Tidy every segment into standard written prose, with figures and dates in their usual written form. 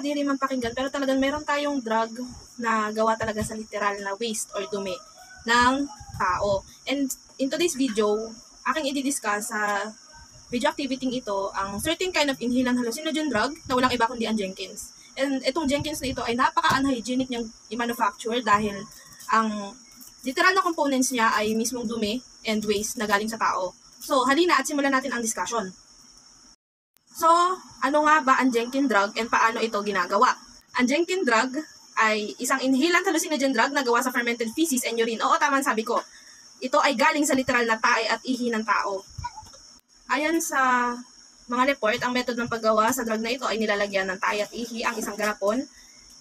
nakakadiri man pakinggan, pero talagang meron tayong drug na gawa talaga sa literal na waste or dumi ng tao. And in today's video, aking i-discuss sa video activity ito ang certain kind of inhalant hallucinogen drug na walang iba kundi ang Jenkins. And itong Jenkins na ito ay napaka-unhygienic niyang i-manufacture dahil ang literal na components niya ay mismong dumi and waste na galing sa tao. So, halina at simulan natin ang discussion. So, ano nga ba ang Jenkins drug and paano ito ginagawa? Ang Jenkins drug ay isang inhalant hallucinogen drug na gawa sa fermented feces and urine. Oo, tama sabi ko. Ito ay galing sa literal na tae at ihi ng tao. Ayon sa mga report, ang method ng paggawa sa drug na ito ay nilalagyan ng tae at ihi ang isang garapon.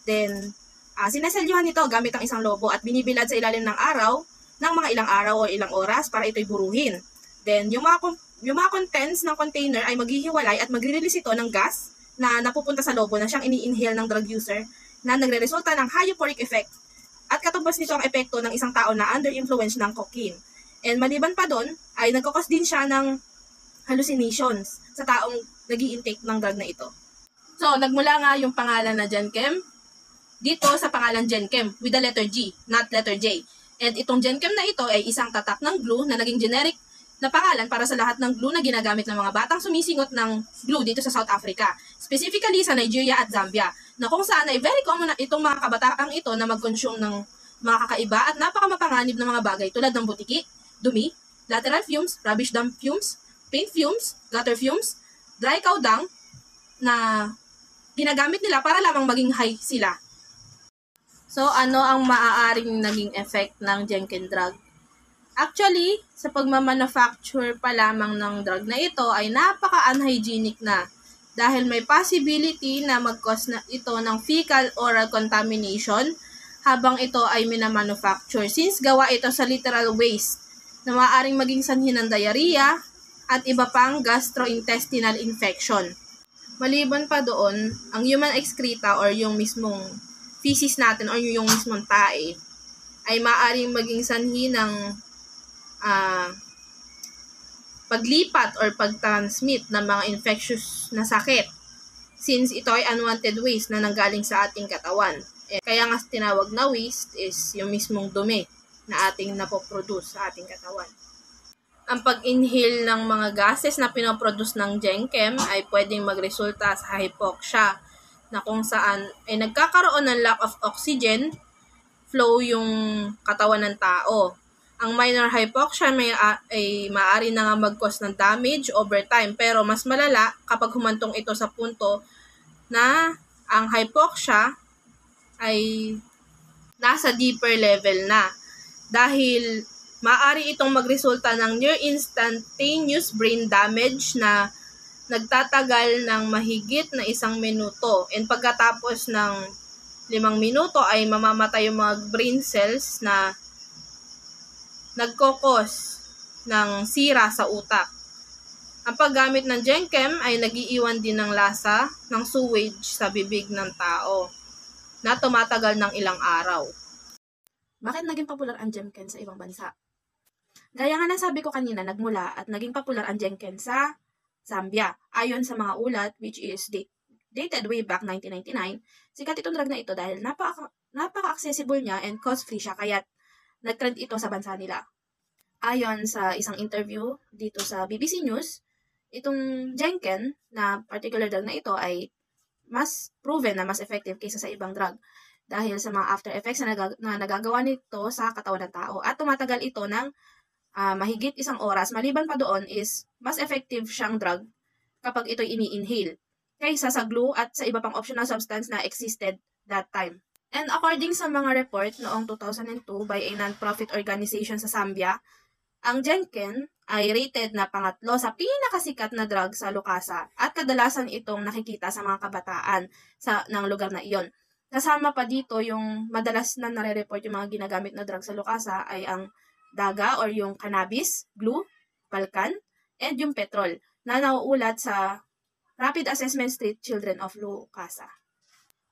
Then, sinaselyuhan ito gamit ang isang lobo at binibilad sa ilalim ng araw ng mga ilang araw o ilang oras para ito'y buruhin. Then, yung mga contents ng container ay maghihiwalay at magre-release ito ng gas na napupunta sa lobo na siyang ini-inhale ng drug user na nagre-resulta ng high euphoric effect at katumbas nito ang epekto ng isang tao na under influence ng cocaine. And maliban pa doon, ay nagkakos din siya ng hallucinations sa taong nag-i-intake ng drug na ito. So, nagmula nga yung pangalan na Jenchem dito sa pangalan Jenchem with the letter G, not letter J. And itong Jenchem na ito ay isang tatak ng glue na naging generic na pangalan para sa lahat ng glue na ginagamit ng mga batang sumisingot ng glue dito sa South Africa. Specifically sa Nigeria at Zambia, na kung saan ay very common na itong mga kabataang ito na mag-consume ng mga kakaiba at napakamapanganib na mga bagay tulad ng butiki, dumi, lateral fumes, rubbish dump fumes, paint fumes, gutter fumes, dry cow dung na ginagamit nila para lamang maging high sila. So, ano ang maaaring naging effect ng Jenkins drug? Actually, sa pagmamanufacture pa lamang ng drug na ito ay napaka-unhygienic na dahil may possibility na mag-cause na ito ng fecal-oral contamination habang ito ay minamanufacture since gawa ito sa literal waste na maaaring maging sanhi ng diarrhea at iba pang gastrointestinal infection. Maliban pa doon, ang human excreta or yung mismong feces natin or yung mismong tae ay maaaring maging sanhi ng paglipat or pag-transmit ng mga infectious na sakit since ito ay unwanted waste na nanggaling sa ating katawan. Kaya nga tinawag na waste is yung mismong dumi na ating napoproduce sa ating katawan. Ang pag-inhale ng mga gases na pinoproduce ng Jenchem ay pwedeng magresulta sa hypoxia na kung saan ay nagkakaroon ng lack of oxygen flow yung katawan ng tao. Ang minor hypoxia ay maaari na nga mag-cause ng damage over time pero mas malala kapag humantong ito sa punto na ang hypoxia ay nasa deeper level na dahil maaari itong magresulta ng near instantaneous brain damage na nagtatagal ng mahigit na 1 minuto and pagkatapos ng 5 minuto ay mamamatay yung mga brain cells na nagkokos ng sira sa utak. Ang paggamit ng Jenchem ay nagiiwan din ng lasa ng sewage sa bibig ng tao na tumatagal ng ilang araw. Bakit naging popular ang Jenchem sa ibang bansa? Gaya nga ng sabi ko kanina, nagmula at naging popular ang Jenchem sa Zambia. Ayon sa mga ulat, which is dated way back 1999, sikat itong drug na ito dahil napaka-accessible niya and cost-free siya kaya nag-trend ito sa bansa nila. Ayon sa isang interview dito sa BBC News, itong Jenchem na particular drug na ito ay mas proven na mas effective kaysa sa ibang drug dahil sa mga after effects na nagagawa nito sa katawan ng tao at tumatagal ito ng mahigit 1 oras. Maliban pa doon is mas effective siyang drug kapag ito'y ini-inhale kaysa sa glue at sa iba pang optional substance na existed that time. And according sa mga report noong 2002 by a non-profit organization sa Zambia, ang Jenchem ay rated na pangatlo sa pinakasikat na drug sa Lukasa at kadalasan itong nakikita sa mga kabataan ng lugar na iyon. Kasama pa dito yung madalas na nare-report yung mga ginagamit na drug sa Lukasa ay ang daga or yung cannabis, glue, palkan, and yung petrol na nauulat sa Rapid Assessment Street Children of Lukasa.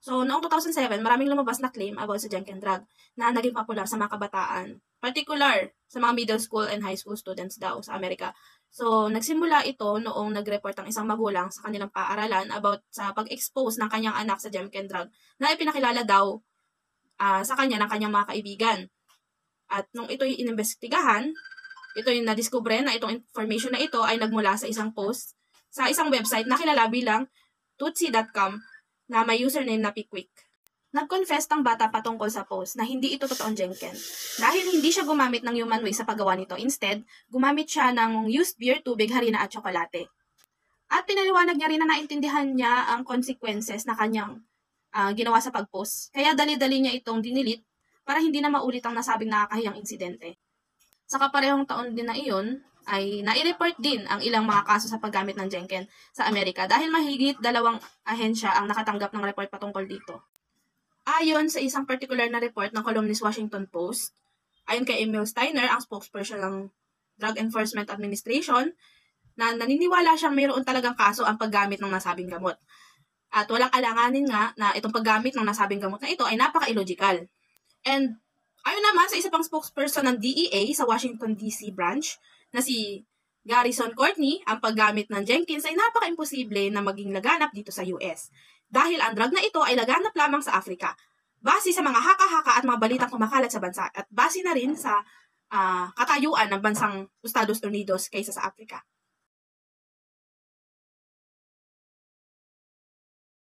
So, noong 2007, maraming lumabas na claim about sa junk and drug na naging popular sa mga kabataan, particular sa mga middle school and high school students daw sa Amerika. So, nagsimula ito noong nag-report ang isang magulang sa kanilang paaralan about sa pag-expose ng kanyang anak sa junk and drug na ipinakilala daw sa kanya ng kanyang mga kaibigan. At nung ito'y inimbestigahan, ito yung nadiskubre na itong information na ito ay nagmula sa isang post sa isang website na kilala bilang tutsi.com na may username na Pickwick. Nag-confess ang bata patungkol sa post na hindi ito totoong Jenken dahil hindi siya gumamit ng human waste sa paggawa nito. Instead, gumamit siya ng used beer, tubig, harina at tsokolate. At pinaliwanag niya rin na naintindihan niya ang consequences na kanyang ginawa sa pag-post. Kaya dali-dali niya itong dinilit para hindi na maulit ang nasabing nakakahiyang insidente. Sa kaparehong taon din na iyon, ay nai-report din ang ilang mga kaso sa paggamit ng Jenken sa Amerika dahil mahigit 2 ahensya ang nakatanggap ng report patungkol dito. Ayon sa isang particular na report ng columnist Washington Post, ayon kay Emil Steiner, ang spokesperson ng Drug Enforcement Administration, na naniniwala siyang mayroon talagang kaso ang paggamit ng nasabing gamot. At walang alanganin nga na itong paggamit ng nasabing gamot na ito ay napaka-illogical. And ayon naman sa isa pang spokesperson ng DEA sa Washington DC branch na si Garrison Courtney, ang paggamit ng Jenkins ay napaka-imposible na maging laganap dito sa US. Dahil ang drug na ito ay laganap lamang sa Afrika. Base sa mga haka-haka at mga balitang kumakalat sa bansa at base na rin sa katayuan ng bansang Estados Unidos kaysa sa Afrika.